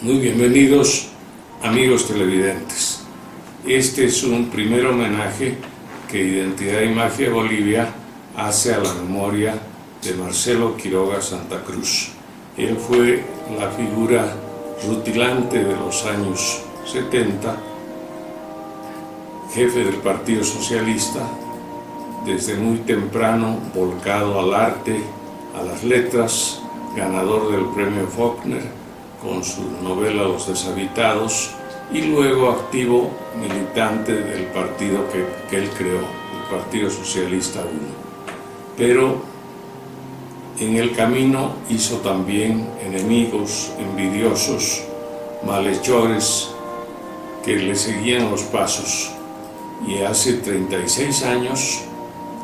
Muy bienvenidos, amigos televidentes. Este es un primer homenaje que Identidad y Magia Bolivia hace a la memoria de Marcelo Quiroga Santa Cruz. Él fue la figura rutilante de los años 70, jefe del Partido Socialista, desde muy temprano volcado al arte, a las letras, ganador del premio Faulkner con su novela Los Deshabitados, y luego activo militante del partido que él creó, el Partido Socialista I. Pero en el camino hizo también enemigos, envidiosos, malhechores que le seguían los pasos, y hace 36 años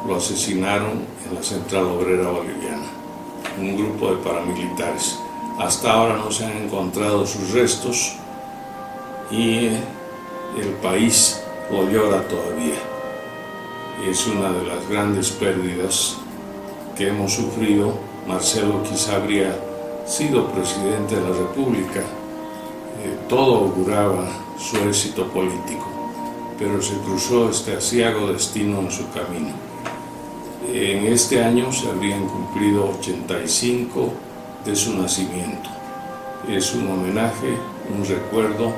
lo asesinaron en la Central Obrera Boliviana, un grupo de paramilitares. Hasta ahora no se han encontrado sus restos y el país lo llora todavía. Es una de las grandes pérdidas que hemos sufrido. Marcelo quizá habría sido presidente de la República. Todo auguraba su éxito político, pero se cruzó este aciago destino en su camino. En este año se habrían cumplido 85 de su nacimiento. Es un homenaje, un recuerdo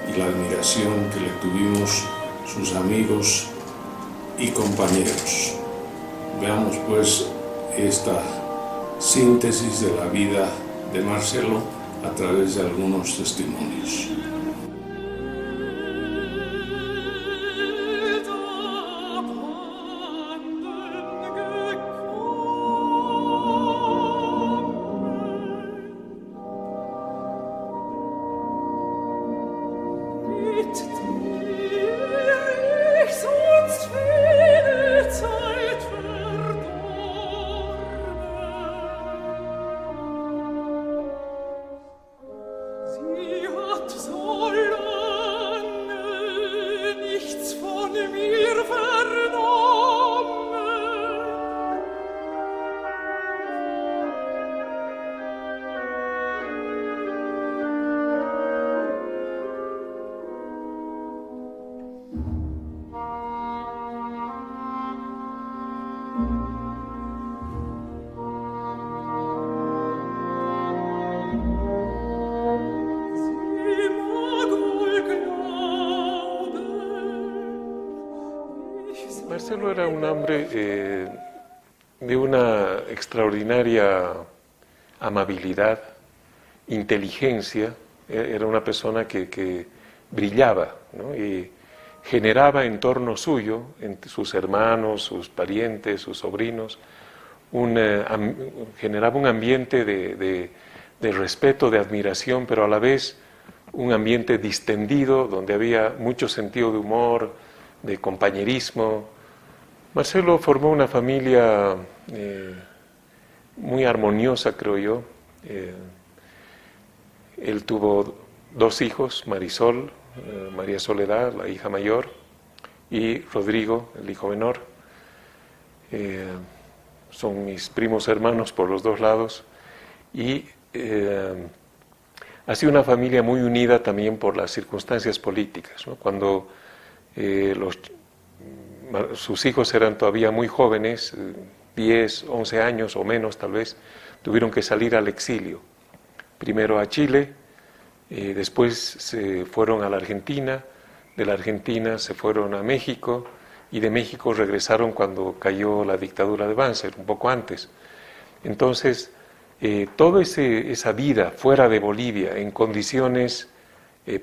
y la admiración que le tuvimos sus amigos y compañeros. Veamos pues esta síntesis de la vida de Marcelo a través de algunos testimonios. Marcelo era un hombre de una extraordinaria amabilidad, inteligencia. Era una persona que brillaba, ¿no? Y generaba en torno suyo, entre sus hermanos, sus parientes, sus sobrinos, generaba un ambiente de respeto, de admiración, pero a la vez un ambiente distendido, donde había mucho sentido de humor, de compañerismo. Marcelo formó una familia muy armoniosa, creo yo. Él tuvo 2 hijos, Marisol, María Soledad, la hija mayor, y Rodrigo, el hijo menor. Son mis primos hermanos por los 2 lados. Y ha sido una familia muy unida también por las circunstancias políticas, ¿no? Cuando sus hijos eran todavía muy jóvenes, 10, 11 años o menos tal vez, tuvieron que salir al exilio. Primero a Chile, después se fueron a la Argentina, de la Argentina se fueron a México y de México regresaron cuando cayó la dictadura de Banzer, un poco antes. Entonces, toda esa vida fuera de Bolivia, en condiciones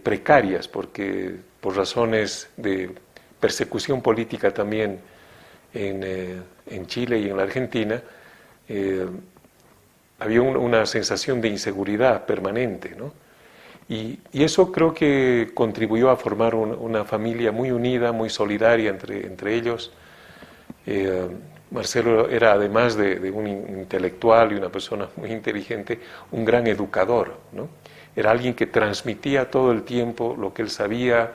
precarias, porque por razones de persecución política también en Chile y en la Argentina, había una sensación de inseguridad permanente, ¿no? Y eso creo que contribuyó a formar una familia muy unida, muy solidaria entre ellos. Marcelo era, además de un intelectual y una persona muy inteligente, un gran educador, ¿no? Era alguien que transmitía todo el tiempo lo que él sabía,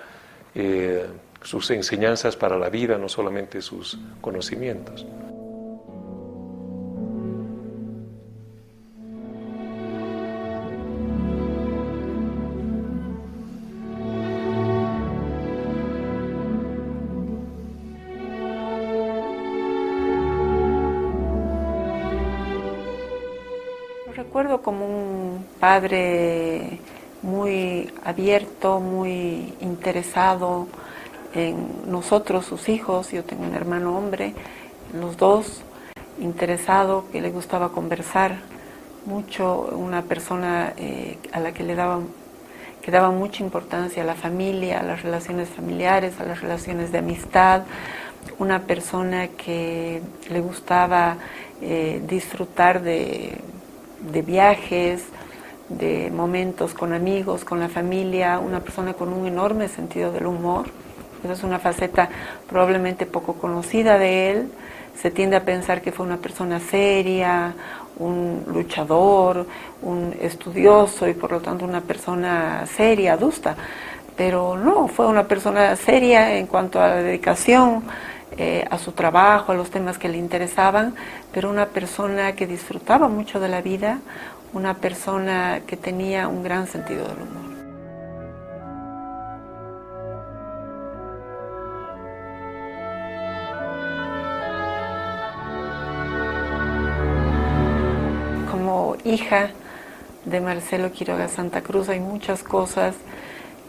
sus enseñanzas para la vida, no solamente sus conocimientos. recuerdo como un padre muy abierto, muy interesado en nosotros, sus hijos. Yo tengo un hermano hombre, los dos, interesado, que le gustaba conversar mucho, una persona a la que daba mucha importancia a la familia, a las relaciones familiares, a las relaciones de amistad, una persona que le gustaba disfrutar de viajes, de momentos con amigos, con la familia, una persona con un enorme sentido del humor. Esa es una faceta probablemente poco conocida de él. Se tiende a pensar que fue una persona seria, un luchador, un estudioso y por lo tanto una persona seria, adusta. Pero no, fue una persona seria en cuanto a la dedicación, a su trabajo, a los temas que le interesaban, pero una persona que disfrutaba mucho de la vida, una persona que tenía un gran sentido del humor. Como hija de Marcelo Quiroga Santa Cruz hay muchas cosas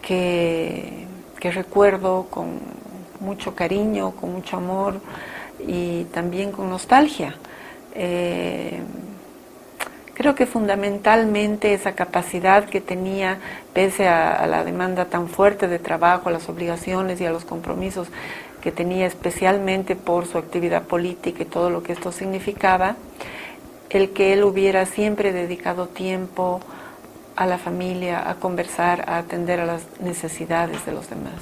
que recuerdo con mucho cariño, con mucho amor y también con nostalgia. Creo que fundamentalmente esa capacidad que tenía, pese a la demanda tan fuerte de trabajo, a las obligaciones y a los compromisos que tenía especialmente por su actividad política y todo lo que esto significaba, el que él hubiera siempre dedicado tiempo a la familia, a conversar, a atender a las necesidades de los demás.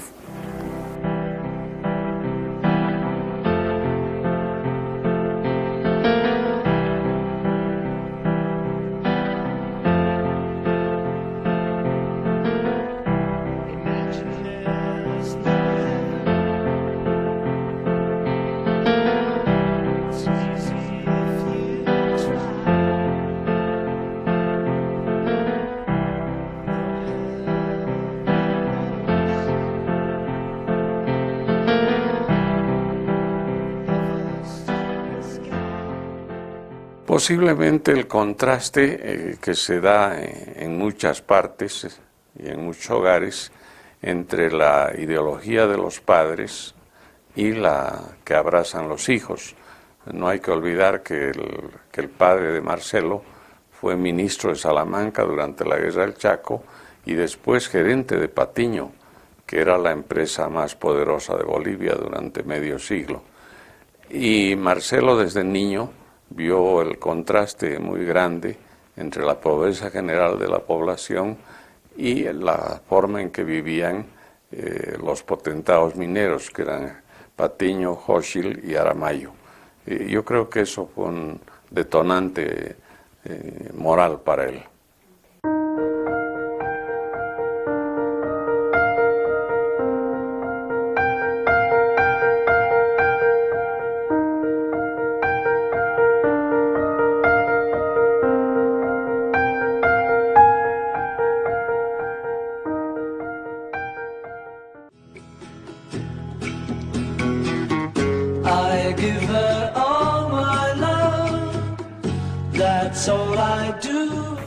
Posiblemente el contraste que se da en muchas partes y en muchos hogares entre la ideología de los padres y la que abrazan los hijos. No hay que olvidar que el padre de Marcelo fue ministro de Salamanca durante la Guerra del Chaco y después gerente de Patiño, que era la empresa más poderosa de Bolivia durante medio siglo. Y Marcelo desde niño vio el contraste muy grande entre la pobreza general de la población y la forma en que vivían los potentados mineros, que eran Patiño, Xochitl y Aramayo. Yo creo que eso fue un detonante moral para él.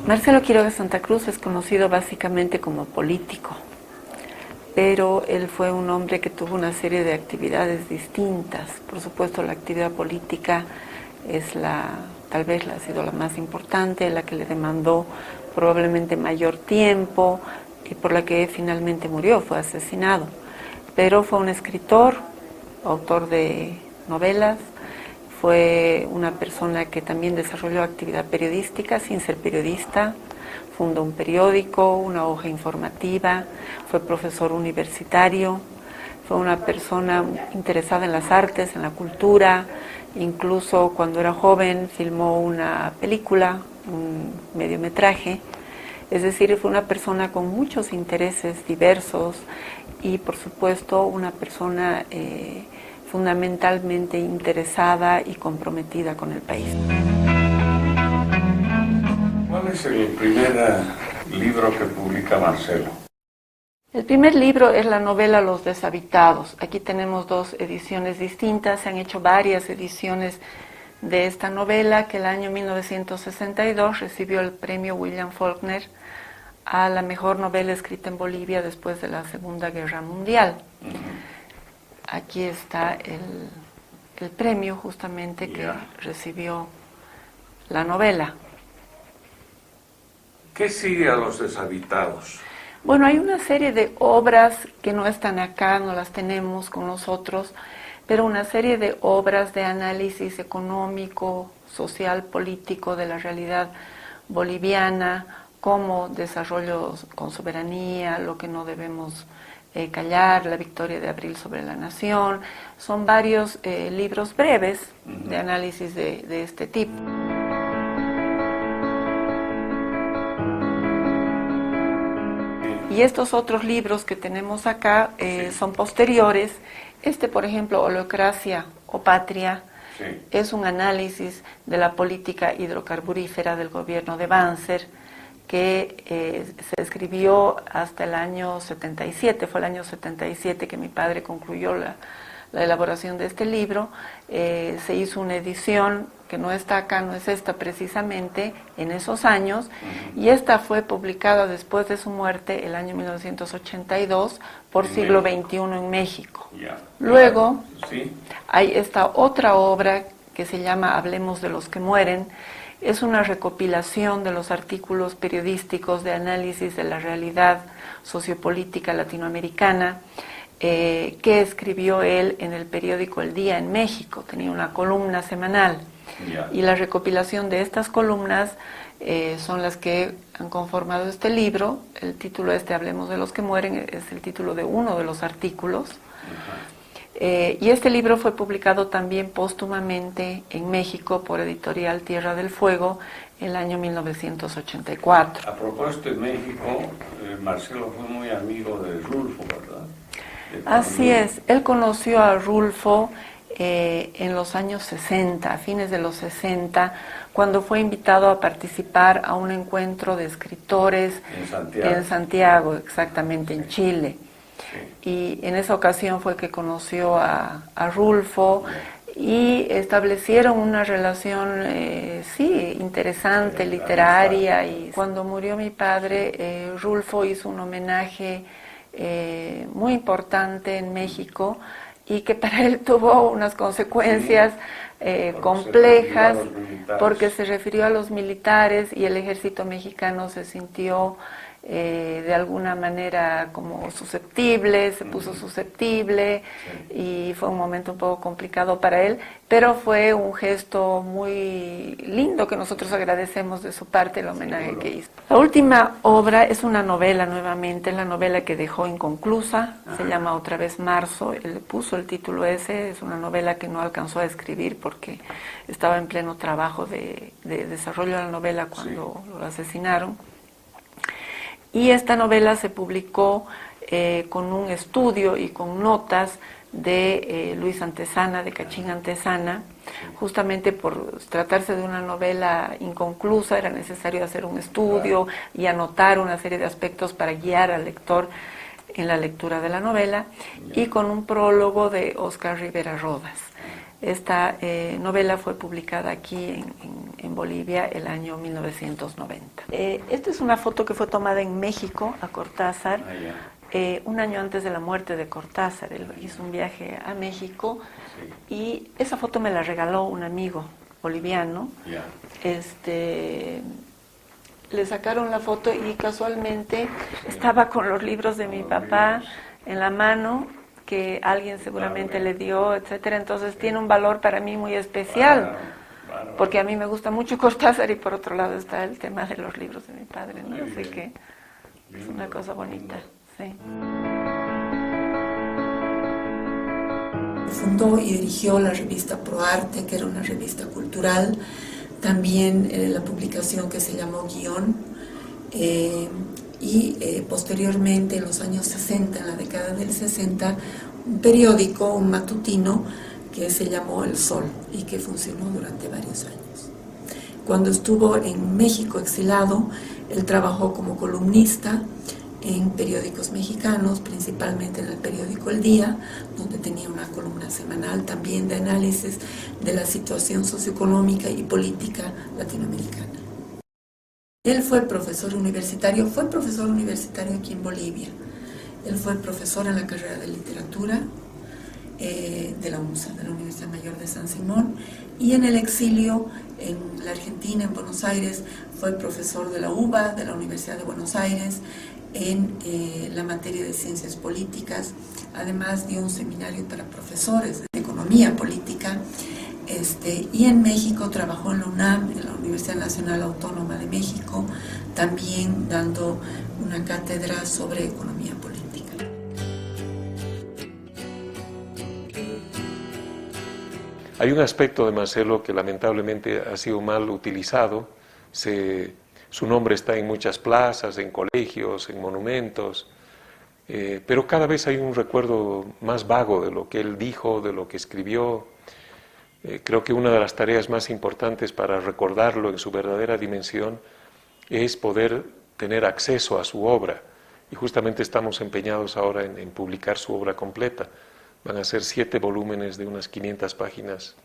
Marcelo Quiroga Santa Cruz es conocido básicamente como político, pero él fue un hombre que tuvo una serie de actividades distintas. Por supuesto, la actividad política es tal vez ha sido la más importante, la que le demandó probablemente mayor tiempo y por la que finalmente murió, fue asesinado. Pero fue un escritor, autor de novelas, fue una persona que también desarrolló actividad periodística sin ser periodista, fundó un periódico, una hoja informativa, fue profesor universitario, fue una persona interesada en las artes, en la cultura, incluso cuando era joven filmó una película, un mediometraje, es decir, fue una persona con muchos intereses diversos y por supuesto una persona fundamentalmente interesada y comprometida con el país. ¿Cuál es el primer libro que publica Marcelo? El primer libro es la novela Los Deshabitados. Aquí tenemos dos ediciones distintas, se han hecho varias ediciones de esta novela, que el año 1962 recibió el premio William Faulkner a la mejor novela escrita en Bolivia después de la Segunda Guerra Mundial. Aquí está el premio justamente que recibió la novela. ¿Qué sigue a Los Deshabitados? Bueno, hay una serie de obras que no están acá, no las tenemos con nosotros, pero una serie de obras de análisis económico, social, político de la realidad boliviana, como desarrollo con soberanía, lo que no debemos callar, la victoria de abril sobre la nación. Son varios libros breves de análisis de este tipo. Y estos otros libros que tenemos acá son posteriores. Este, por ejemplo, Holocracia o Patria, es un análisis de la política hidrocarburífera del gobierno de Banzer, que se escribió hasta el año 77, fue el año 77 que mi padre concluyó la elaboración de este libro. Se hizo una edición que no está acá, no es esta precisamente, en esos años, y esta fue publicada después de su muerte el año 1982 por Siglo XXI en México. Luego hay esta otra obra que se llama Hablemos de los que mueren. Es una recopilación de los artículos periodísticos de análisis de la realidad sociopolítica latinoamericana que escribió él en el periódico El Día en México. Tenía una columna semanal y la recopilación de estas columnas son las que han conformado este libro. El título Hablemos de los que mueren, es el título de uno de los artículos. Y este libro fue publicado también póstumamente en México por Editorial Tierra del Fuego el año 1984. A propósito de México, Marcelo fue muy amigo de Rulfo, ¿verdad? Así es, él conoció a Rulfo en los años 60, a fines de los 60, cuando fue invitado a participar a un encuentro de escritores en Santiago, exactamente, en Chile. Y en esa ocasión fue que conoció a Rulfo y establecieron una relación, interesante, literaria. Y cuando murió mi padre, Rulfo hizo un homenaje muy importante en México y que para él tuvo unas consecuencias complejas, porque se refirió a los militares y el ejército mexicano se sintió de alguna manera como susceptible, se puso susceptible y fue un momento un poco complicado para él, pero fue un gesto muy lindo que nosotros agradecemos de su parte, el homenaje que hizo. La última obra es una novela nuevamente, la novela que dejó inconclusa, se llama Otra vez Marzo, él le puso el título ese, es una novela que no alcanzó a escribir porque estaba en pleno trabajo de desarrollo de la novela cuando lo asesinaron. Y esta novela se publicó con un estudio y con notas de Luis Antesana, de Cachín Antesana. Justamente por tratarse de una novela inconclusa, era necesario hacer un estudio y anotar una serie de aspectos para guiar al lector en la lectura de la novela, y con un prólogo de Óscar Rivera Rodas. Esta novela fue publicada aquí en Bolivia el año 1990. Esta es una foto que fue tomada en México a Cortázar, un año antes de la muerte de Cortázar. Él hizo un viaje a México y esa foto me la regaló un amigo boliviano. Le sacaron la foto y casualmente estaba con los libros de mi papá en la mano, que alguien seguramente le dio, etcétera. Entonces tiene un valor para mí muy especial, porque a mí me gusta mucho Cortázar y por otro lado está el tema de los libros de mi padre, ¿no? Así que es una cosa bonita, sí. Fundó y dirigió la revista ProArte, que era una revista cultural, también la publicación que se llamó Guión, y posteriormente en los años 60, en la década del 60, un periódico, un matutino que se llamó El Sol y que funcionó durante varios años. Cuando estuvo en México exilado, él trabajó como columnista en periódicos mexicanos, principalmente en el periódico El Día, donde tenía una columna semanal también de análisis de la situación socioeconómica y política latinoamericana. Él fue profesor universitario aquí en Bolivia. Él fue profesor en la carrera de literatura de la UNSA, de la Universidad Mayor de San Simón, y en el exilio en la Argentina, en Buenos Aires, fue profesor de la UBA, de la Universidad de Buenos Aires, en la materia de ciencias políticas. Además dio un seminario para profesores de economía política, y en México trabajó en la UNAM, en la Universidad Nacional Autónoma de México, también dando una cátedra sobre economía política. Hay un aspecto de Marcelo que lamentablemente ha sido mal utilizado. Su nombre está en muchas plazas, en colegios, en monumentos, pero cada vez hay un recuerdo más vago de lo que él dijo, de lo que escribió. Creo que una de las tareas más importantes para recordarlo en su verdadera dimensión es poder tener acceso a su obra, y justamente estamos empeñados ahora en publicar su obra completa. Van a ser 7 volúmenes de unas 500 páginas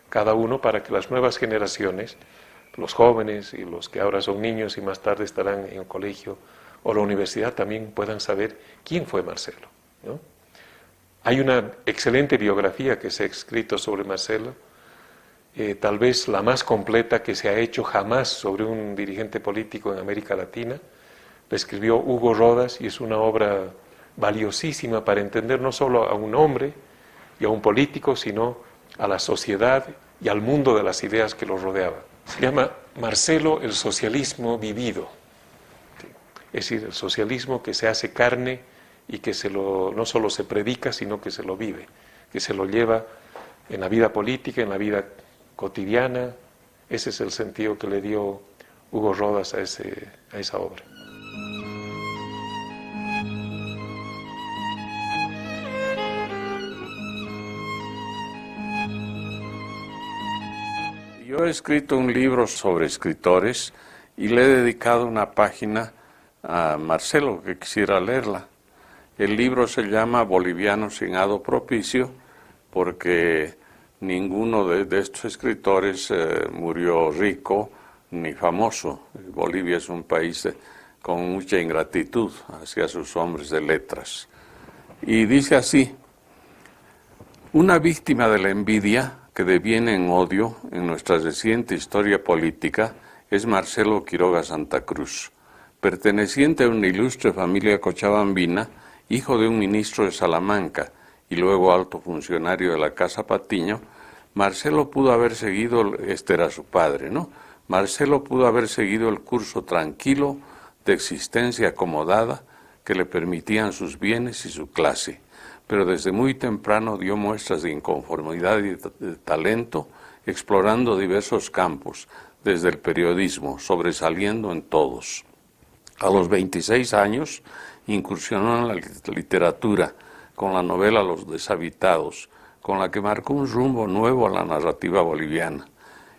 cada uno, para que las nuevas generaciones, los jóvenes y los que ahora son niños y más tarde estarán en el colegio o la universidad, también puedan saber quién fue Marcelo, ¿no? Hay una excelente biografía que se ha escrito sobre Marcelo, tal vez la más completa que se ha hecho jamás sobre un dirigente político en América Latina. La escribió Hugo Rodas y es una obra valiosísima para entender no solo a un hombre y a un político, sino a la sociedad y al mundo de las ideas que lo rodeaba. Se llama Marcelo el socialismo vivido, es decir, el socialismo que se hace carne y que no solo se predica, sino que se lo vive, que se lo lleva en la vida política, en la vida cotidiana. Ese es el sentido que le dio Hugo Rodas a esa obra. Yo he escrito un libro sobre escritores y le he dedicado una página a Marcelo, que quisiera leerla. El libro se llama Boliviano sin hado propicio, porque ninguno de estos escritores murió rico ni famoso. Bolivia es un país con mucha ingratitud hacia sus hombres de letras. Y dice así: una víctima de la envidia que deviene en odio en nuestra reciente historia política es Marcelo Quiroga Santa Cruz. Perteneciente a una ilustre familia cochabambina, hijo de un ministro de Salamanca y luego alto funcionario de la Casa Patiño, Marcelo pudo haber seguido, este era su padre, ¿no? Marcelo pudo haber seguido el curso tranquilo de existencia acomodada que le permitían sus bienes y su clase, pero desde muy temprano dio muestras de inconformidad y de talento, explorando diversos campos, desde el periodismo, sobresaliendo en todos. A los 26 años incursionó en la literatura con la novela Los deshabitados, con la que marcó un rumbo nuevo a la narrativa boliviana.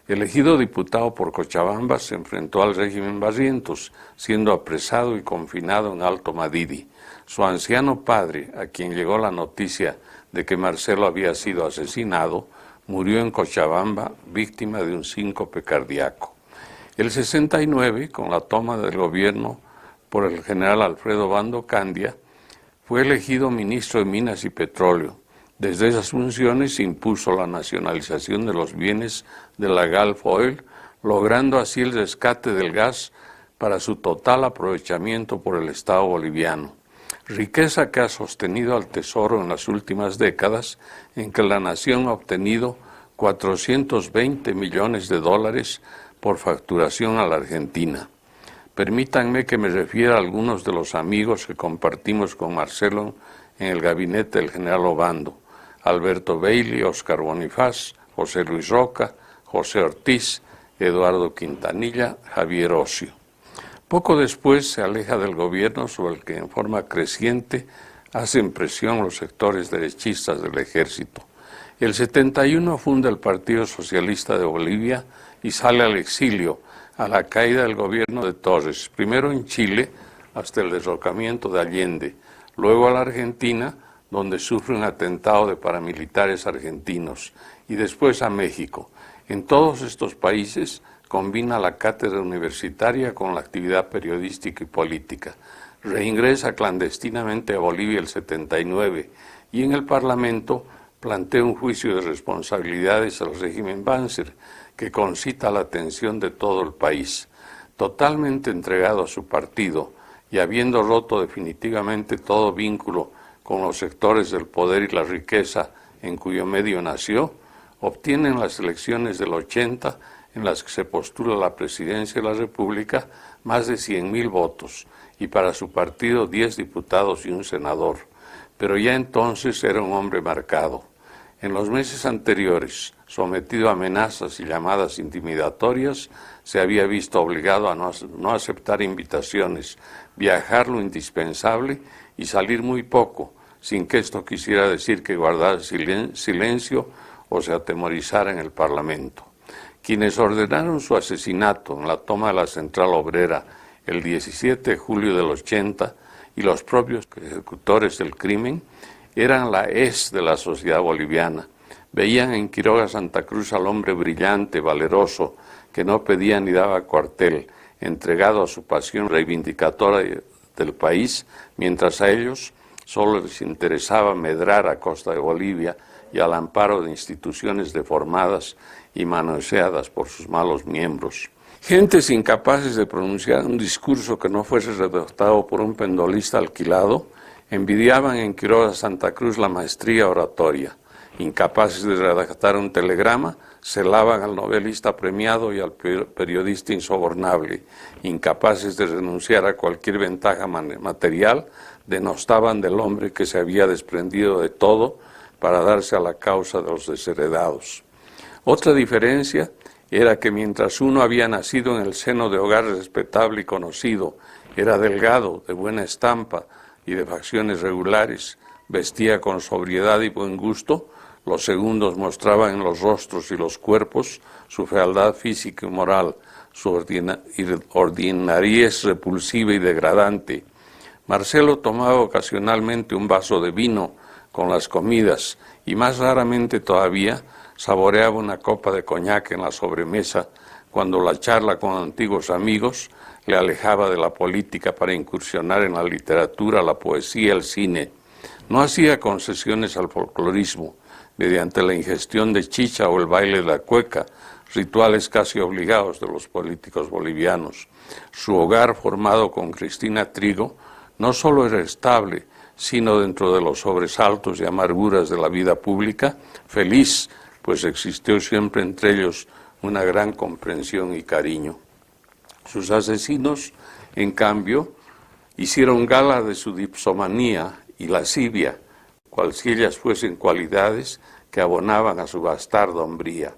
Elegido diputado por Cochabamba, se enfrentó al régimen Barrientos, siendo apresado y confinado en Alto Madidi. Su anciano padre, a quien llegó la noticia de que Marcelo había sido asesinado, murió en Cochabamba, víctima de un síncope cardíaco. El 69, con la toma del gobierno por el general Alfredo Bando Candia, fue elegido ministro de Minas y Petróleo. Desde esas funciones impuso la nacionalización de los bienes de la Gulf Oil, logrando así el rescate del gas para su total aprovechamiento por el Estado boliviano. Riqueza que ha sostenido al Tesoro en las últimas décadas, en que la nación ha obtenido 420 millones de dólares por facturación a la Argentina. Permítanme que me refiera a algunos de los amigos que compartimos con Marcelo en el gabinete del general Obando: Alberto Bailey, Oscar Bonifaz, José Luis Roca, José Ortiz, Eduardo Quintanilla, Javier Ocio. Poco después se aleja del gobierno, sobre el que en forma creciente hacen presión los sectores derechistas del ejército. El 71 funda el Partido Socialista de Bolivia y sale al exilio a la caída del gobierno de Torres, primero en Chile, hasta el derrocamiento de Allende, luego a la Argentina, donde sufre un atentado de paramilitares argentinos, y después a México. En todos estos países combina la cátedra universitaria con la actividad periodística y política. Reingresa clandestinamente a Bolivia el 79 y en el Parlamento plantea un juicio de responsabilidades al régimen Banzer que concita la atención de todo el país. Totalmente entregado a su partido y habiendo roto definitivamente todo vínculo con los sectores del poder y la riqueza en cuyo medio nació, obtiene en las elecciones del 80, en las que se postula la presidencia de la República, más de 100,000 votos y para su partido 10 diputados y un senador. Pero ya entonces era un hombre marcado. En los meses anteriores, sometido a amenazas y llamadas intimidatorias, se había visto obligado a no aceptar invitaciones, viajar lo indispensable y salir muy poco, sin que esto quisiera decir que guardara silencio o se atemorizara en el Parlamento. Quienes ordenaron su asesinato en la toma de la Central Obrera el 17 de julio del 80 y los propios ejecutores del crimen eran la de la sociedad boliviana. Veían en Quiroga Santa Cruz al hombre brillante, valeroso, que no pedía ni daba cuartel, entregado a su pasión reivindicadora del país, mientras a ellos solo les interesaba medrar a costa de Bolivia y al amparo de instituciones deformadas y manoseadas por sus malos miembros. Gentes incapaces de pronunciar un discurso que no fuese redactado por un pendolista alquilado, envidiaban en Quiroga Santa Cruz la maestría oratoria. Incapaces de redactar un telegrama, celaban al novelista premiado y al periodista insobornable. Incapaces de renunciar a cualquier ventaja material, denostaban del hombre que se había desprendido de todo para darse a la causa de los desheredados. Otra diferencia era que mientras uno había nacido en el seno de hogar respetable y conocido, era delgado, de buena estampa y de facciones regulares, vestía con sobriedad y buen gusto, los segundos mostraban en los rostros y los cuerpos su fealdad física y moral, su ordinariez repulsiva y degradante. Marcelo tomaba ocasionalmente un vaso de vino con las comidas y más raramente todavía saboreaba una copa de coñac en la sobremesa cuando la charla con antiguos amigos le alejaba de la política para incursionar en la literatura, la poesía, el cine. No hacía concesiones al folclorismo mediante la ingestión de chicha o el baile de la cueca, rituales casi obligados de los políticos bolivianos. Su hogar, formado con Cristina Trigo, no solo era estable, sino dentro de los sobresaltos y amarguras de la vida pública, feliz, pues existió siempre entre ellos una gran comprensión y cariño. Sus asesinos, en cambio, hicieron gala de su dipsomanía y lascivia, cual si ellas fuesen cualidades que abonaban a su bastarda hombría.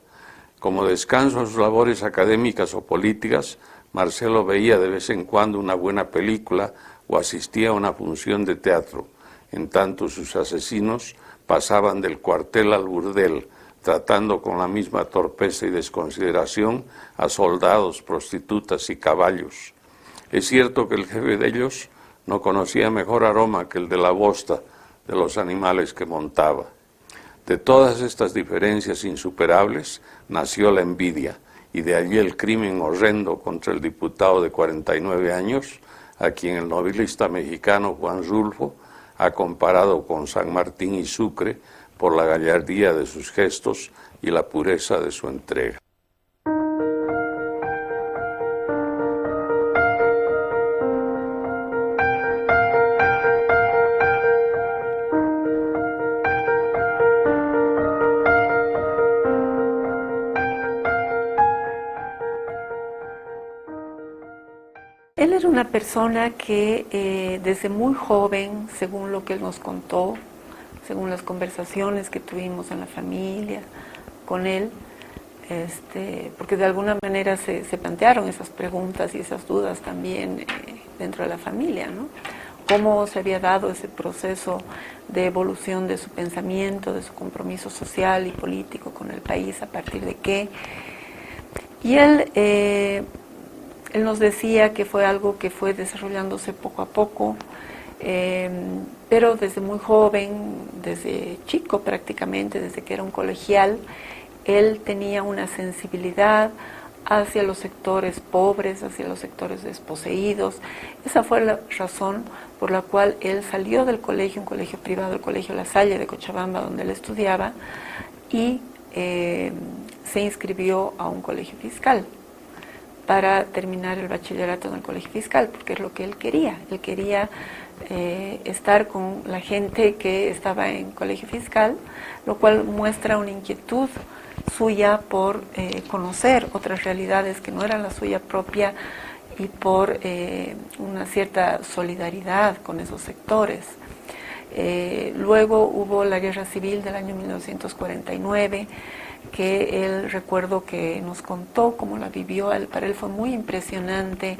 Como descanso a sus labores académicas o políticas, Marcelo veía de vez en cuando una buena película o asistía a una función de teatro. En tanto, sus asesinos pasaban del cuartel al burdel, tratando con la misma torpeza y desconsideración a soldados, prostitutas y caballos. Es cierto que el jefe de ellos no conocía mejor aroma que el de la bosta de los animales que montaba. De todas estas diferencias insuperables nació la envidia, y de allí el crimen horrendo contra el diputado de 49 años, a quien el novelista mexicano Juan Rulfo ha comparado con San Martín y Sucre por la gallardía de sus gestos y la pureza de su entrega. Él era una persona que desde muy joven, según lo que él nos contó, según las conversaciones que tuvimos en la familia con él, porque de alguna manera se plantearon esas preguntas y esas dudas también dentro de la familia, ¿no? Cómo se había dado ese proceso de evolución de su pensamiento, de su compromiso social y político con el país, a partir de qué. Y él Él nos decía que fue algo que fue desarrollándose poco a poco, pero desde muy joven, desde chico prácticamente, desde que era un colegial, él tenía una sensibilidad hacia los sectores pobres, hacia los sectores desposeídos. Esa fue la razón por la cual él salió del colegio, un colegio privado, el Colegio La Salle de Cochabamba, donde él estudiaba, y se inscribió a un colegio fiscal para terminar el bachillerato en el colegio fiscal, porque es lo que él quería. Él quería estar con la gente que estaba en colegio fiscal, lo cual muestra una inquietud suya por conocer otras realidades que no eran la suya propia y por una cierta solidaridad con esos sectores. Luego hubo la guerra civil del año 1949, que él, recuerdo que nos contó cómo la vivió. Para él fue muy impresionante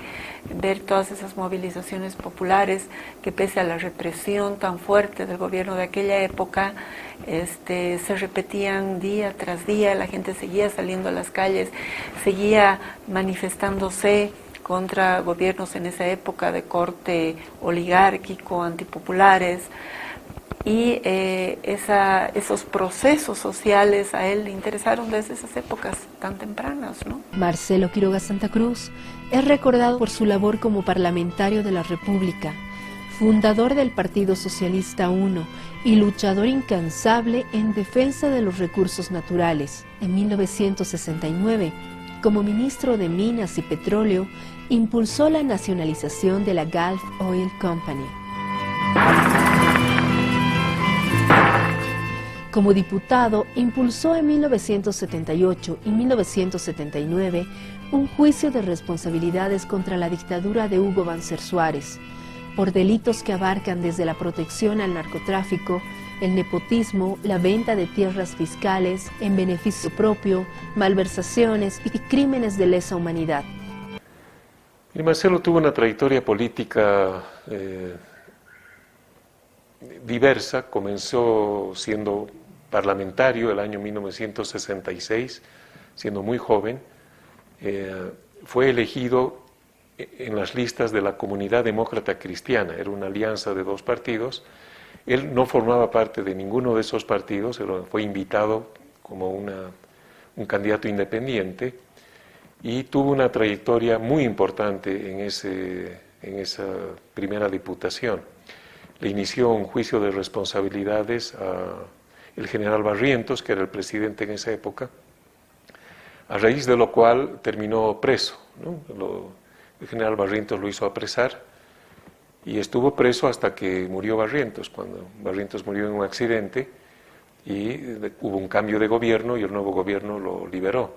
ver todas esas movilizaciones populares que, pese a la represión tan fuerte del gobierno de aquella época, se repetían día tras día. La gente seguía saliendo a las calles, seguía manifestándose contra gobiernos en esa época de corte oligárquico, antipopulares. Y esos procesos sociales a él le interesaron desde esas épocas tan tempranas, ¿no? Marcelo Quiroga Santa Cruz es recordado por su labor como parlamentario de la República, fundador del Partido Socialista I y luchador incansable en defensa de los recursos naturales. En 1969, como ministro de Minas y Petróleo, impulsó la nacionalización de la Gulf Oil Company. Como diputado, impulsó en 1978 y 1979 un juicio de responsabilidades contra la dictadura de Hugo Banzer Suárez, por delitos que abarcan desde la protección al narcotráfico, el nepotismo, la venta de tierras fiscales en beneficio propio, malversaciones y crímenes de lesa humanidad. Y Marcelo tuvo una trayectoria política diversa. Comenzó siendo parlamentario el año 1966, siendo muy joven. Fue elegido en las listas de la Comunidad Demócrata Cristiana, era una alianza de dos partidos. Él no formaba parte de ninguno de esos partidos, fue invitado como un candidato independiente y tuvo una trayectoria muy importante en esa primera diputación. Le inició un juicio de responsabilidades al general Barrientos, que era el presidente en esa época, a raíz de lo cual terminó preso, ¿no? El general Barrientos lo hizo apresar y estuvo preso hasta que murió Barrientos. Cuando Barrientos murió en un accidente y hubo un cambio de gobierno y el nuevo gobierno lo liberó.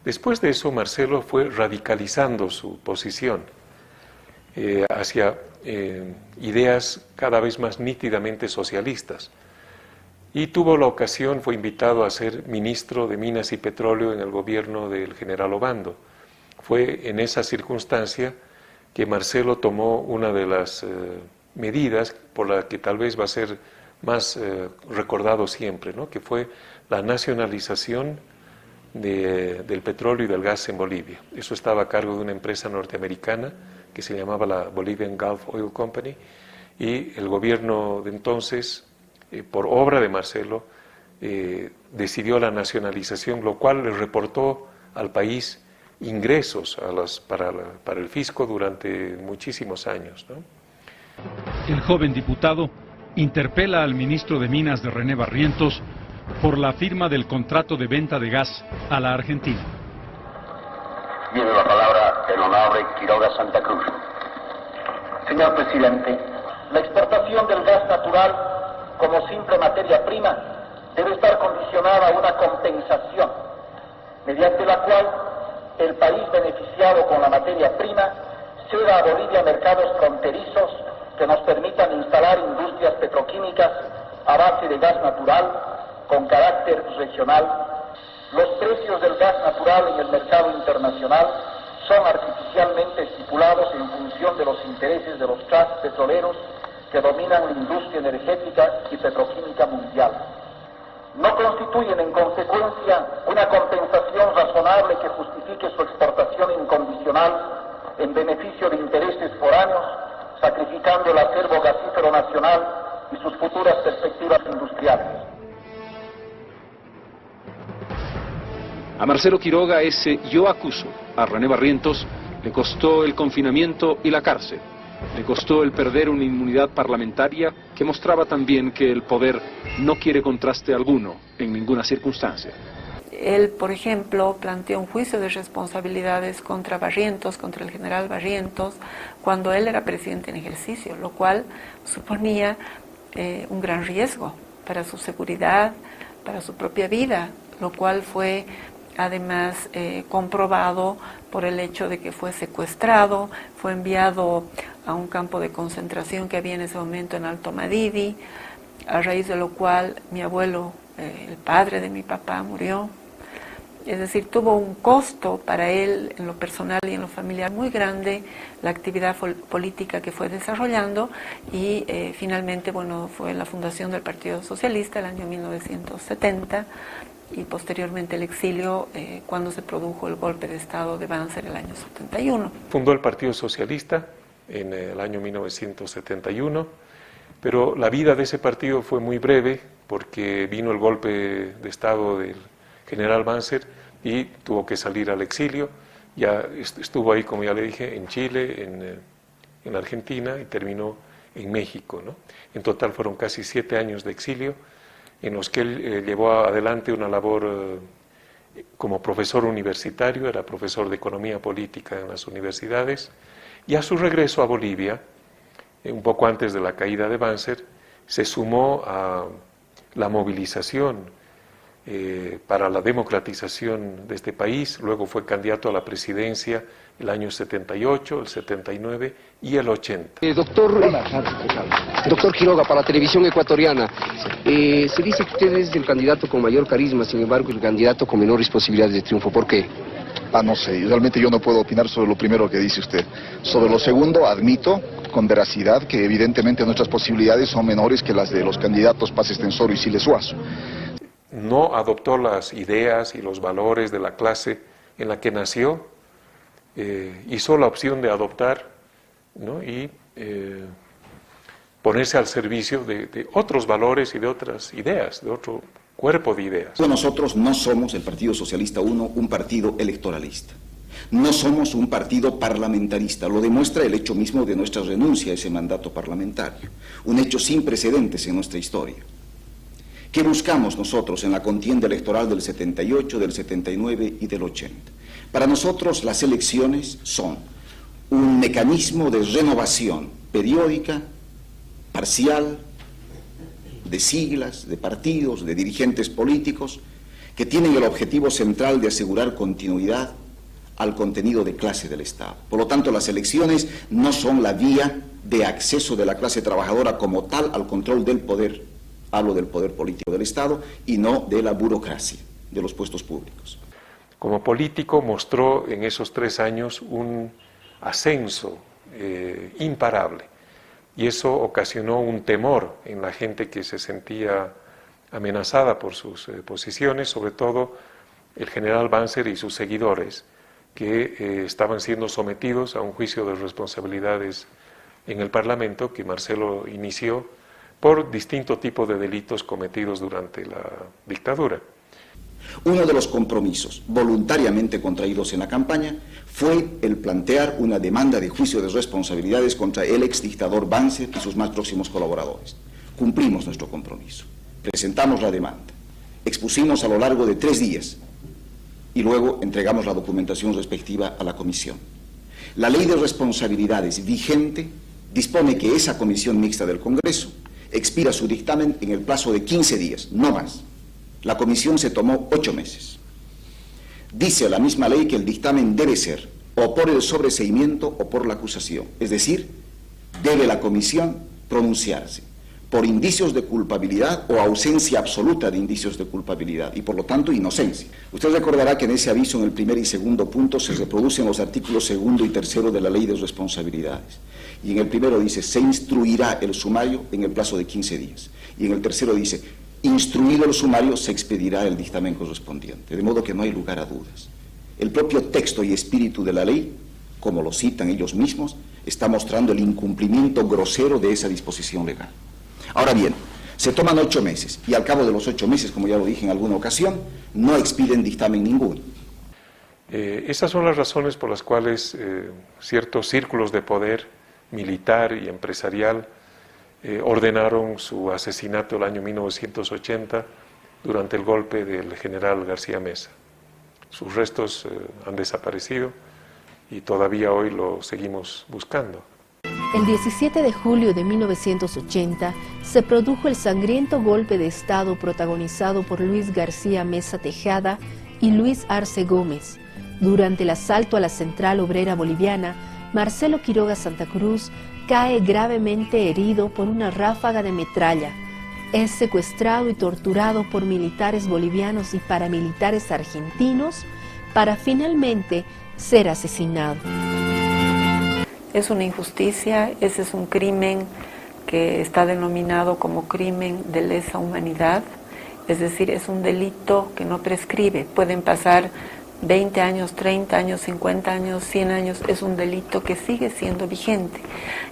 Después de eso, Marcelo fue radicalizando su posición hacia ideas cada vez más nítidamente socialistas. Y tuvo la ocasión, fue invitado a ser ministro de Minas y Petróleo en el gobierno del general Obando. Fue en esa circunstancia que Marcelo tomó una de las medidas por la que tal vez va a ser más recordado siempre, ¿no? Que fue la nacionalización del petróleo y del gas en Bolivia. Eso estaba a cargo de una empresa norteamericana que se llamaba la Bolivian Gulf Oil Company, y el gobierno de entonces, por obra de Marcelo, decidió la nacionalización, lo cual le reportó al país ingresos para el fisco durante muchísimos años, ¿no? El joven diputado interpela al ministro de Minas de René Barrientos por la firma del contrato de venta de gas a la Argentina. Tiene la palabra el honorable Quiroga Santa Cruz. Señor presidente, la exportación del gas natural como simple materia prima debe estar condicionada a una compensación, mediante la cual el país beneficiado con la materia prima ceda a Bolivia mercados fronterizos que nos permitan instalar industrias petroquímicas a base de gas natural con carácter regional. Los precios del gas natural en el mercado internacional son artificialmente estipulados en función de los intereses de los trusts petroleros que dominan la industria energética y petroquímica mundial. No constituyen en consecuencia una compensación razonable que justifique su exportación incondicional en beneficio de intereses foráneos, sacrificando el acervo gasífero nacional y sus futuras perspectivas industriales. A Marcelo Quiroga ese "yo acuso" a René Barrientos le costó el confinamiento y la cárcel. Le costó el perder una inmunidad parlamentaria que mostraba también que el poder no quiere contraste alguno en ninguna circunstancia. Él, por ejemplo, planteó un juicio de responsabilidades contra Barrientos, contra el general Barrientos, cuando él era presidente en ejercicio, lo cual suponía un gran riesgo para su seguridad, para su propia vida, lo cual fue además comprobado por el hecho de que fue secuestrado, fue enviado a un campo de concentración que había en ese momento en Alto Madidi, a raíz de lo cual mi abuelo, el padre de mi papá, murió. Es decir, tuvo un costo para él en lo personal y en lo familiar muy grande la actividad política que fue desarrollando y finalmente, bueno, fue la fundación del Partido Socialista el año 1970 y posteriormente el exilio cuando se produjo el golpe de Estado de Banzer el año 71. Fundó el Partido Socialista en el año 1971, pero la vida de ese partido fue muy breve porque vino el golpe de Estado del general Banzer y tuvo que salir al exilio. Ya estuvo ahí, como ya le dije, en Chile, en Argentina y terminó en México, ¿no? En total fueron casi 7 años de exilio en los que él llevó adelante una labor como profesor universitario, era profesor de economía política en las universidades, y a su regreso a Bolivia, un poco antes de la caída de Banzer, se sumó a la movilización para la democratización de este país. Luego fue candidato a la presidencia el año 78, el 79 y el 80. Doctor Quiroga, para la televisión ecuatoriana, se dice que usted es el candidato con mayor carisma, sin embargo el candidato con menores posibilidades de triunfo. ¿Por qué? No sé, realmente yo no puedo opinar sobre lo primero que dice usted. Sobre lo segundo, admito con veracidad que evidentemente nuestras posibilidades son menores que las de los candidatos Paz Extensoro y Siles Suazo. No adoptó las ideas y los valores de la clase en la que nació, hizo la opción de adoptar, ¿no? Y ponerse al servicio de otros valores y de otras ideas, de otro cuerpo de ideas. Nosotros no somos, el Partido Socialista 1, un partido electoralista. No somos un partido parlamentarista, lo demuestra el hecho mismo de nuestra renuncia a ese mandato parlamentario, un hecho sin precedentes en nuestra historia. ¿Qué buscamos nosotros en la contienda electoral del 78, del 79 y del 80? Para nosotros las elecciones son un mecanismo de renovación periódica, parcial, de siglas, de partidos, de dirigentes políticos, que tienen el objetivo central de asegurar continuidad al contenido de clase del Estado. Por lo tanto, las elecciones no son la vía de acceso de la clase trabajadora como tal al control del poder. Hablo del poder político del Estado y no de la burocracia, de los puestos públicos. Como político mostró en esos 3 años un ascenso imparable y eso ocasionó un temor en la gente que se sentía amenazada por sus posiciones, sobre todo el general Banzer y sus seguidores, que estaban siendo sometidos a un juicio de responsabilidades en el Parlamento que Marcelo inició por distinto tipo de delitos cometidos durante la dictadura. Uno de los compromisos voluntariamente contraídos en la campaña fue el plantear una demanda de juicio de responsabilidades contra el exdictador Banzer y sus más próximos colaboradores. Cumplimos nuestro compromiso, presentamos la demanda, expusimos a lo largo de 3 días y luego entregamos la documentación respectiva a la comisión. La ley de responsabilidades vigente dispone que esa comisión mixta del Congreso expira su dictamen en el plazo de 15 días, no más. La comisión se tomó 8 meses. Dice la misma ley que el dictamen debe ser o por el sobreseimiento o por la acusación. Es decir, debe la comisión pronunciarse por indicios de culpabilidad o ausencia absoluta de indicios de culpabilidad y por lo tanto inocencia. Usted recordará que en ese aviso en el primer y segundo punto se reproducen los artículos 2 y 3 de la ley de responsabilidades. Y en el primero dice, se instruirá el sumario en el plazo de 15 días. Y en el tercero dice, instruido el sumario, se expedirá el dictamen correspondiente. De modo que no hay lugar a dudas. El propio texto y espíritu de la ley como lo citan ellos mismos, está mostrando el incumplimiento grosero de esa disposición legal. Ahora bien, se toman 8 meses y al cabo de los 8 meses, como ya lo dije en alguna ocasión, no expiden dictamen ninguno. Esas son las razones por las cuales ciertos círculos de poder militar y empresarial ordenaron su asesinato el año 1980 durante el golpe del general García Meza. Sus restos han desaparecido y todavía hoy lo seguimos buscando. El 17 de julio de 1980 se produjo el sangriento golpe de Estado protagonizado por Luis García Meza Tejada y Luis Arce Gómez. Durante el asalto a la Central Obrera Boliviana, Marcelo Quiroga Santa Cruz cae gravemente herido por una ráfaga de metralla. Es secuestrado y torturado por militares bolivianos y paramilitares argentinos para finalmente ser asesinado. Es una injusticia, ese es un crimen que está denominado como crimen de lesa humanidad, es decir, es un delito que no prescribe, pueden pasar 20 años, 30 años, 50 años, 100 años, es un delito que sigue siendo vigente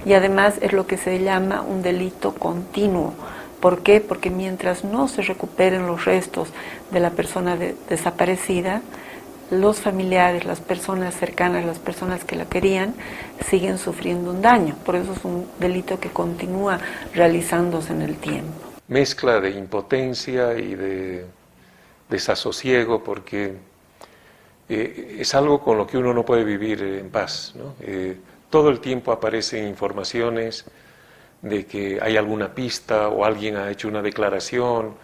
y además es lo que se llama un delito continuo. ¿Por qué? Porque mientras no se recuperen los restos de la persona desaparecida, los familiares, las personas cercanas, las personas que la querían, siguen sufriendo un daño. Por eso es un delito que continúa realizándose en el tiempo. Mezcla de impotencia y de desasosiego, porque es algo con lo que uno no puede vivir en paz, ¿no? Todo el tiempo aparecen informaciones de que hay alguna pista o alguien ha hecho una declaración,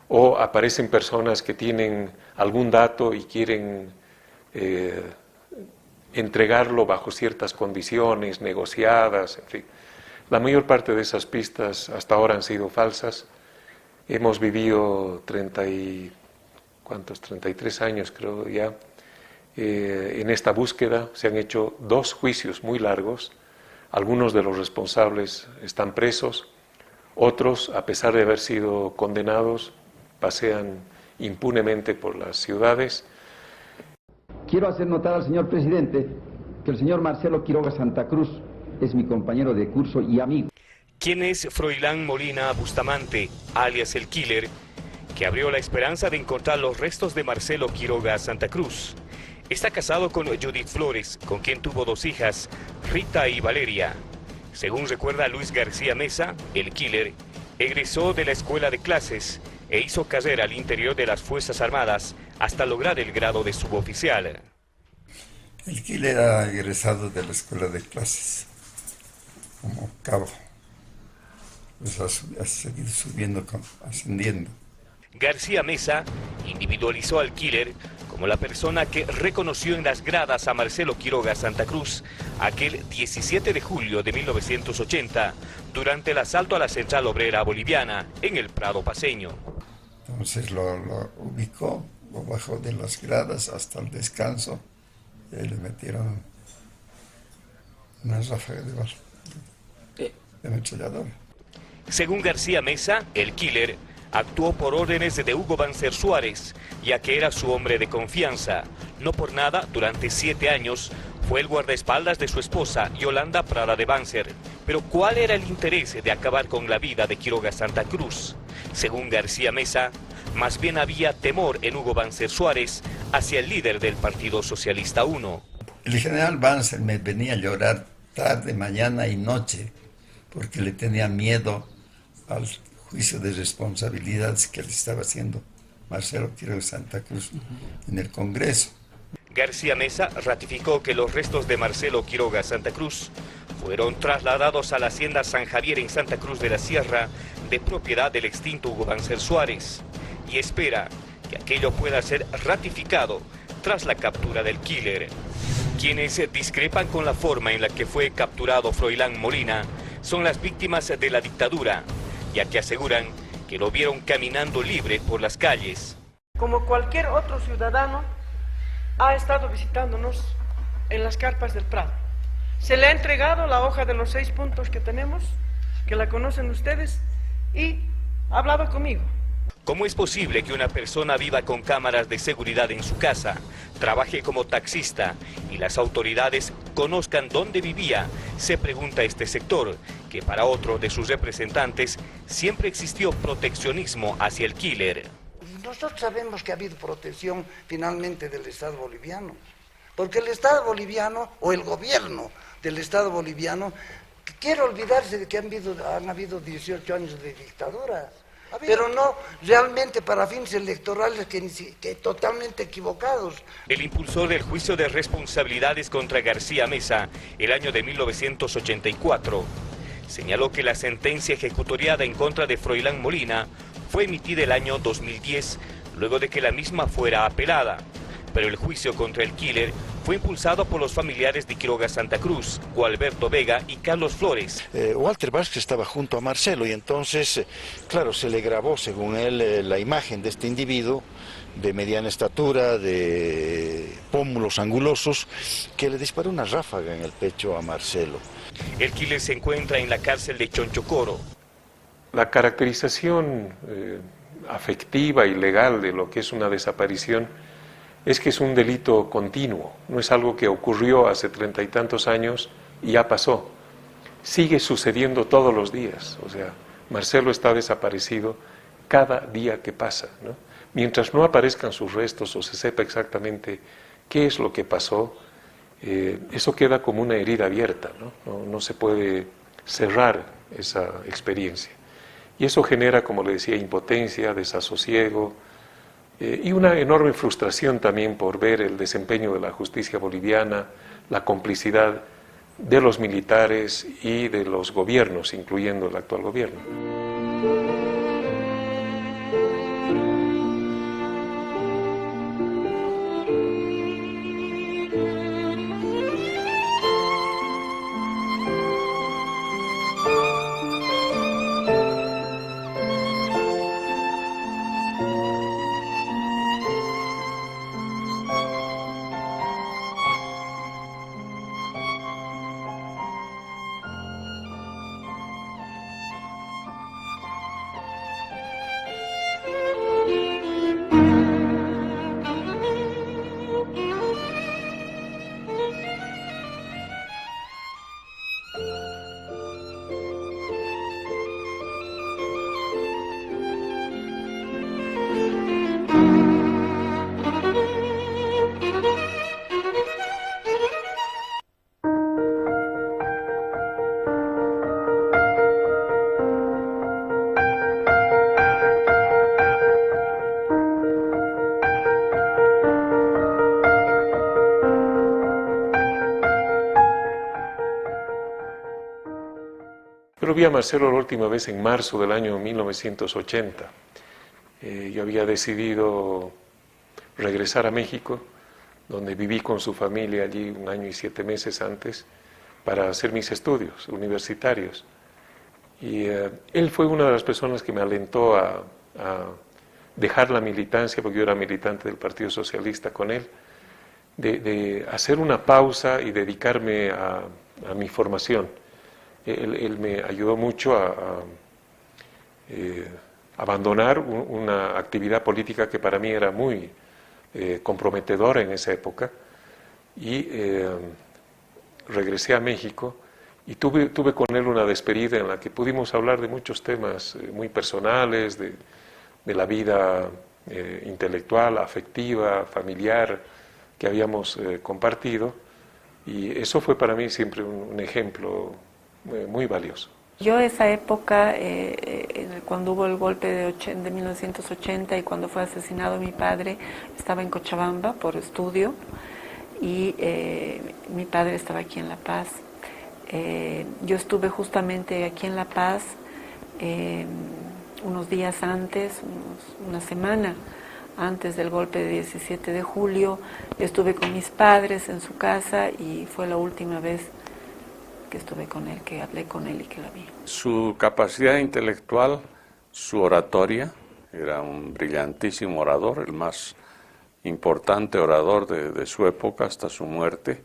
o aparecen personas que tienen algún dato y quieren entregarlo bajo ciertas condiciones negociadas, en fin. La mayor parte de esas pistas hasta ahora han sido falsas. Hemos vivido 33 años creo ya en esta búsqueda. Se han hecho 2 juicios muy largos. Algunos de los responsables están presos, otros, a pesar de haber sido condenados, pasean impunemente por las ciudades. Quiero hacer notar al señor presidente que el señor Marcelo Quiroga Santa Cruz es mi compañero de curso y amigo. ¿Quién es Froilán Molina Bustamante, alias el Killer, que abrió la esperanza de encontrar los restos de Marcelo Quiroga Santa Cruz? Está casado con Judith Flores, con quien tuvo 2 hijas, Rita y Valeria. Según recuerda Luis García Meza, el Killer egresó de la escuela de clases e hizo carrera al interior de las Fuerzas Armadas hasta lograr el grado de suboficial. El Killer ha egresado de la escuela de clases como cabo. Pues ha seguido subiendo, ascendiendo. García Meza individualizó al Killer como la persona que reconoció en las gradas a Marcelo Quiroga Santa Cruz aquel 17 de julio de 1980 durante el asalto a la Central Obrera Boliviana en el Prado paceño. Entonces lo ubicó, lo bajó de las gradas hasta el descanso y ahí le metieron una ráfaga de bala de ametralladora. Según García Meza, el Killer actuó por órdenes de Hugo Banzer Suárez, ya que era su hombre de confianza. No por nada, durante 7 años, fue el guardaespaldas de su esposa, Yolanda Prada de Banzer. Pero ¿cuál era el interés de acabar con la vida de Quiroga Santa Cruz? Según García Meza, más bien había temor en Hugo Banzer Suárez hacia el líder del Partido Socialista 1. El general Banzer me venía a llorar tarde, mañana y noche, porque le tenía miedo al juicio de responsabilidades que le estaba haciendo Marcelo Quiroga Santa Cruz en el Congreso. García Meza ratificó que los restos de Marcelo Quiroga Santa Cruz fueron trasladados a la hacienda San Javier en Santa Cruz de la Sierra, de propiedad del extinto Hugo Banzer Suárez, y espera que aquello pueda ser ratificado tras la captura del Killer. Quienes discrepan con la forma en la que fue capturado Froilán Molina son las víctimas de la dictadura, ya que aseguran que lo vieron caminando libre por las calles. Como cualquier otro ciudadano, ha estado visitándonos en las carpas del Prado. Se le ha entregado la hoja de los 6 puntos que tenemos, que la conocen ustedes, y ha hablado conmigo. ¿Cómo es posible que una persona viva con cámaras de seguridad en su casa, trabaje como taxista y las autoridades conozcan dónde vivía? Se pregunta este sector, que para otro de sus representantes siempre existió proteccionismo hacia el killer. Nosotros sabemos que ha habido protección finalmente del Estado boliviano, porque el Estado boliviano o el gobierno del Estado boliviano quiere olvidarse de que han habido 18 años de dictadura. Pero no realmente para fines electorales que totalmente equivocados. El impulsor del juicio de responsabilidades contra García Meza, el año de 1984, señaló que la sentencia ejecutoriada en contra de Froilán Molina fue emitida el año 2010, luego de que la misma fuera apelada. Pero el juicio contra el killer fue impulsado por los familiares de Quiroga Santa Cruz, Gualberto Vega y Carlos Flores. Walter Vázquez estaba junto a Marcelo y entonces, claro, se le grabó, según él, la imagen de este individuo de mediana estatura, de pómulos angulosos, que le disparó una ráfaga en el pecho a Marcelo. El killer se encuentra en la cárcel de Chonchocoro. La caracterización afectiva y legal de lo que es una desaparición es que es un delito continuo, no es algo que ocurrió hace 30 y tantos años y ya pasó. Sigue sucediendo todos los días, o sea, Marcelo está desaparecido cada día que pasa, ¿no? Mientras no aparezcan sus restos o se sepa exactamente qué es lo que pasó, eso queda como una herida abierta, ¿no? No se puede cerrar esa experiencia. Y eso genera, como le decía, impotencia, desasosiego, y una enorme frustración también por ver el desempeño de la justicia boliviana, la complicidad de los militares y de los gobiernos, incluyendo el actual gobierno. Yo lo vi a Marcelo la última vez en marzo del año 1980. Yo había decidido regresar a México, donde viví con su familia allí 1 año y 7 meses antes, para hacer mis estudios universitarios. Y él fue una de las personas que me alentó a dejar la militancia, porque yo era militante del Partido Socialista con él, de hacer una pausa y dedicarme a mi formación. Él me ayudó mucho a abandonar una actividad política que para mí era muy comprometedora en esa época, y regresé a México y tuve con él una despedida en la que pudimos hablar de muchos temas muy personales, de la vida intelectual, afectiva, familiar que habíamos compartido, y eso fue para mí siempre un ejemplo muy valioso. Yo esa época, cuando hubo el golpe de 1980 y cuando fue asesinado mi padre, estaba en Cochabamba por estudio y mi padre estaba aquí en La Paz. Yo estuve justamente aquí en La Paz unos días antes, una semana antes del golpe de 17 de julio. Estuve con mis padres en su casa y fue la última vez que estuve con él, que hablé con él y que la vi. Su capacidad intelectual, su oratoria, era un brillantísimo orador, el más importante orador de su época hasta su muerte,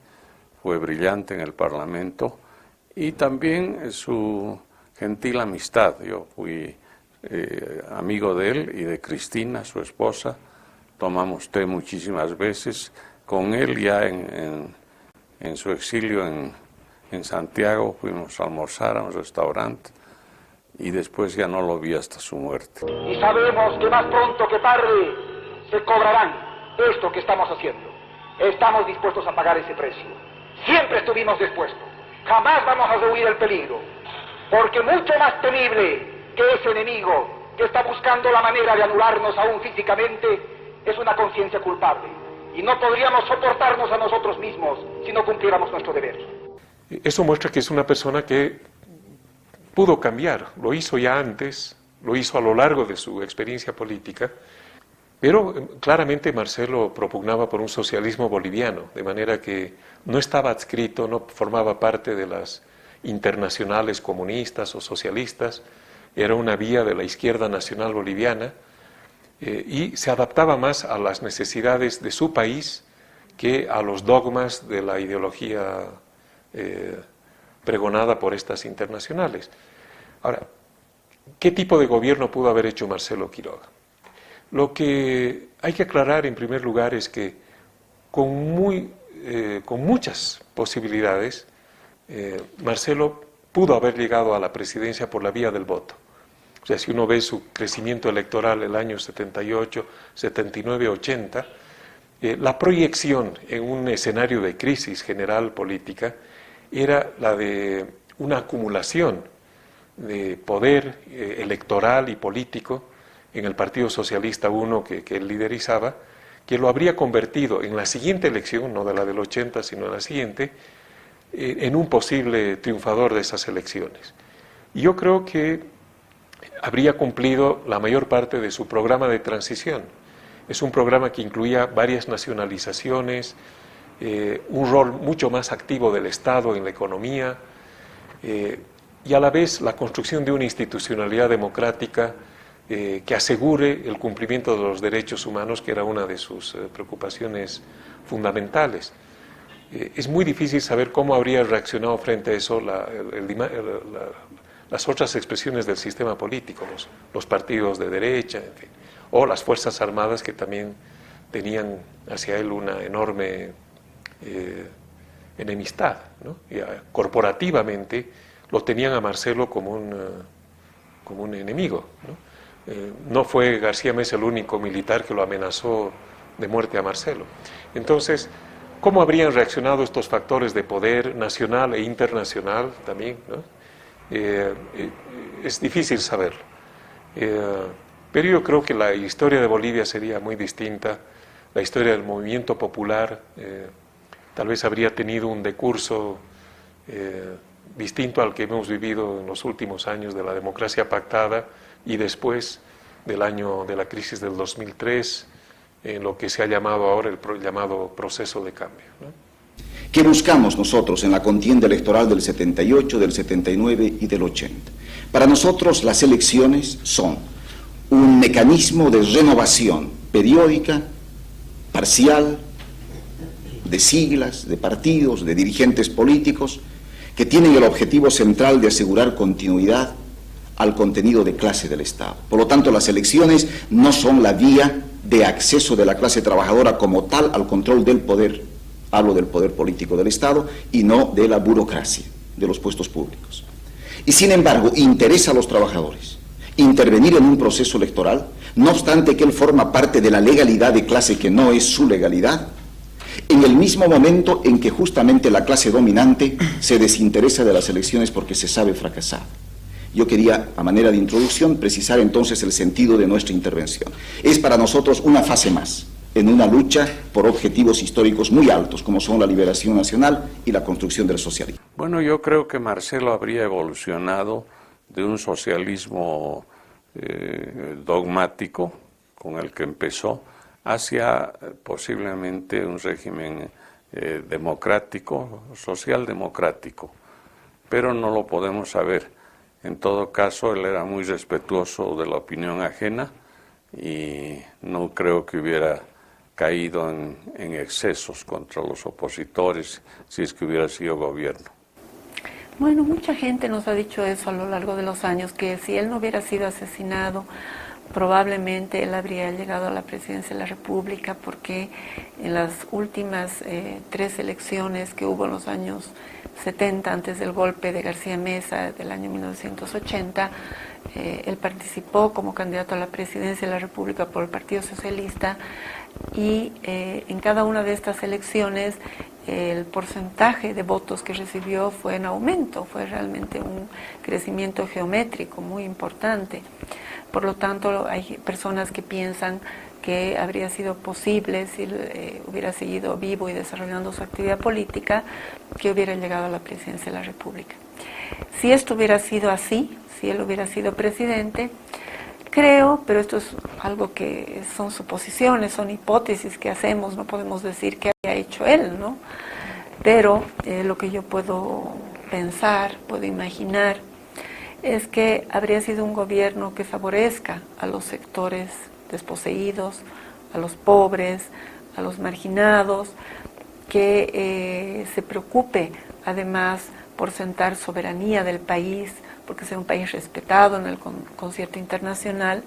fue brillante en el Parlamento, y también su gentil amistad. Yo fui amigo de él y de Cristina, su esposa. Tomamos té muchísimas veces con él ya en su exilio en Santiago. Fuimos a almorzar a un restaurante y después ya no lo vi hasta su muerte. Y sabemos que más pronto que tarde se cobrarán esto que estamos haciendo. Estamos dispuestos a pagar ese precio. Siempre estuvimos dispuestos. Jamás vamos a rehuir el peligro. Porque mucho más temible que ese enemigo que está buscando la manera de anularnos aún físicamente es una conciencia culpable. Y no podríamos soportarnos a nosotros mismos si no cumpliéramos nuestro deber. Eso muestra que es una persona que pudo cambiar, lo hizo ya antes, lo hizo a lo largo de su experiencia política, pero claramente Marcelo propugnaba por un socialismo boliviano, de manera que no estaba adscrito, no formaba parte de las internacionales comunistas o socialistas, era una vía de la izquierda nacional boliviana y se adaptaba más a las necesidades de su país que a los dogmas de la ideología pregonada por estas internacionales. Ahora, ¿qué tipo de gobierno pudo haber hecho Marcelo Quiroga? Lo que hay que aclarar en primer lugar es que con muchas posibilidades Marcelo pudo haber llegado a la presidencia por la vía del voto. O sea, si uno ve su crecimiento electoral el año 78, 79, 80, la proyección en un escenario de crisis general política era la de una acumulación de poder electoral y político en el Partido Socialista que él liderizaba, que lo habría convertido en la siguiente elección, no de la del 80, sino en la siguiente, en un posible triunfador de esas elecciones. Y yo creo que habría cumplido la mayor parte de su programa de transición. Es un programa que incluía varias nacionalizaciones, un rol mucho más activo del Estado en la economía y a la vez la construcción de una institucionalidad democrática que asegure el cumplimiento de los derechos humanos, que era una de sus preocupaciones fundamentales. Es muy difícil saber cómo habría reaccionado frente a eso las otras expresiones del sistema político, los partidos de derecha, en fin, o las Fuerzas Armadas, que también tenían hacia él una enorme enemistad, ¿no? Y corporativamente lo tenían a Marcelo como un enemigo, ¿no? No fue García Meza el único militar que lo amenazó de muerte a Marcelo. Entonces, ¿cómo habrían reaccionado estos factores de poder nacional e internacional también, ¿no? Es difícil saberlo. Pero yo creo que la historia de Bolivia sería muy distinta. La historia del movimiento popular tal vez habría tenido un decurso distinto al que hemos vivido en los últimos años de la democracia pactada y después del año de la crisis del 2003, en lo que se ha llamado ahora el llamado proceso de cambio, ¿no? ¿Qué buscamos nosotros en la contienda electoral del 78, del 79 y del 80? Para nosotros las elecciones son un mecanismo de renovación periódica, parcial, de siglas, de partidos, de dirigentes políticos, que tienen el objetivo central de asegurar continuidad al contenido de clase del Estado. Por lo tanto, las elecciones no son la vía de acceso de la clase trabajadora como tal al control del poder, hablo del poder político del Estado, y no de la burocracia, de los puestos públicos. Y sin embargo, interesa a los trabajadores intervenir en un proceso electoral, no obstante que él forma parte de la legalidad de clase que no es su legalidad, en el mismo momento en que justamente la clase dominante se desinteresa de las elecciones porque se sabe fracasar. Yo quería, a manera de introducción, precisar entonces el sentido de nuestra intervención. Es para nosotros una fase más en una lucha por objetivos históricos muy altos, como son la liberación nacional y la construcción del socialismo. Bueno, yo creo que Marcelo habría evolucionado de un socialismo dogmático, con el que empezó, hacia posiblemente un régimen democrático, socialdemocrático, pero no lo podemos saber. En todo caso, él era muy respetuoso de la opinión ajena y no creo que hubiera caído en excesos contra los opositores si es que hubiera sido gobierno. Bueno, mucha gente nos ha dicho eso a lo largo de los años, que si él no hubiera sido asesinado, probablemente él habría llegado a la presidencia de la República, porque en las últimas 3 elecciones que hubo en los años 70, antes del golpe de García Meza del año 1980, él participó como candidato a la presidencia de la República por el Partido Socialista, y en cada una de estas elecciones el porcentaje de votos que recibió fue en aumento, fue realmente un crecimiento geométrico muy importante. Por lo tanto, hay personas que piensan que habría sido posible, si hubiera seguido vivo y desarrollando su actividad política, que hubiera llegado a la presidencia de la República. Si esto hubiera sido así, si él hubiera sido presidente, creo, pero esto es algo que son suposiciones, son hipótesis que hacemos, no podemos decir qué había hecho él, ¿no? Pero lo que yo puedo pensar, puedo imaginar, es que habría sido un gobierno que favorezca a los sectores desposeídos, a los pobres, a los marginados, que se preocupe además por sentar soberanía del país, porque sea un país respetado en el concierto internacional,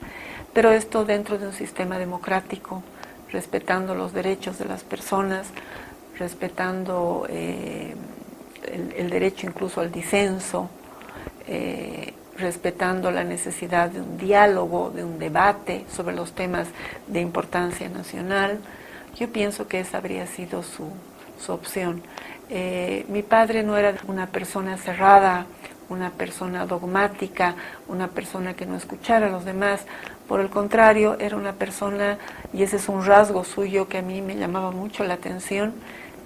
pero esto dentro de un sistema democrático, respetando los derechos de las personas, respetando el derecho incluso al disenso, respetando la necesidad de un diálogo, de un debate sobre los temas de importancia nacional. Yo pienso que esa habría sido su opción. Mi padre no era una persona cerrada, una persona dogmática, una persona que no escuchara a los demás. Por el contrario, era una persona, y ese es un rasgo suyo que a mí me llamaba mucho la atención,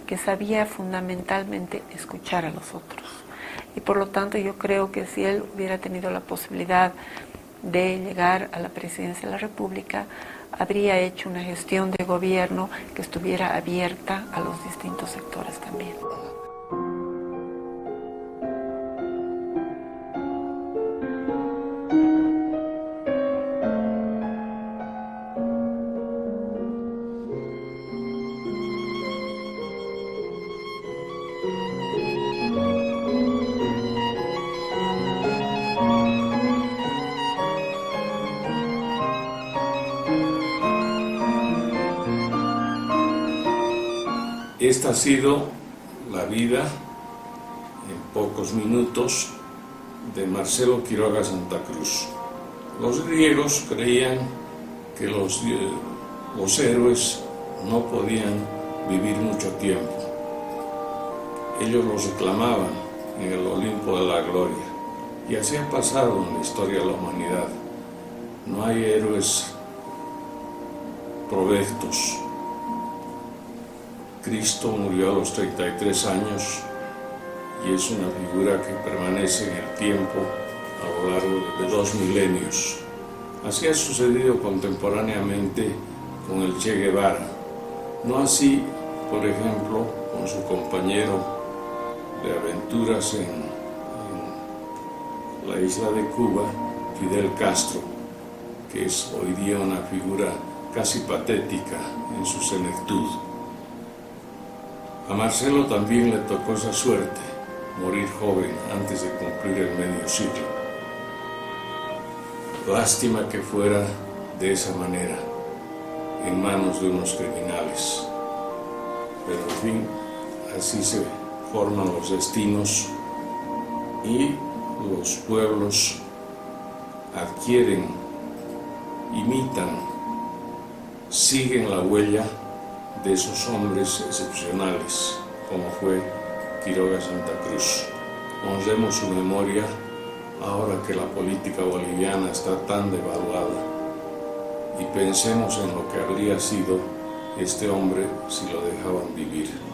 que sabía fundamentalmente escuchar a los otros. Y por lo tanto yo creo que si él hubiera tenido la posibilidad de llegar a la presidencia de la República, habría hecho una gestión de gobierno que estuviera abierta a los distintos sectores también. Esta ha sido la vida, en pocos minutos, de Marcelo Quiroga Santa Cruz. Los griegos creían que los héroes no podían vivir mucho tiempo. Ellos los reclamaban en el Olimpo de la Gloria. Y así ha pasado en la historia de la humanidad. No hay héroes provectos. Cristo murió a los 33 años y es una figura que permanece en el tiempo a lo largo de 2 milenios. Así ha sucedido contemporáneamente con el Che Guevara. No así, por ejemplo, con su compañero de aventuras en la isla de Cuba, Fidel Castro, que es hoy día una figura casi patética en su senectud. A Marcelo también le tocó esa suerte, morir joven antes de cumplir el medio siglo. Lástima que fuera de esa manera, en manos de unos criminales. Pero en fin, así se forman los destinos y los pueblos adquieren, imitan, siguen la huella de esos hombres excepcionales, como fue Quiroga Santa Cruz. Honremos su memoria ahora que la política boliviana está tan devaluada y pensemos en lo que habría sido este hombre si lo dejaban vivir.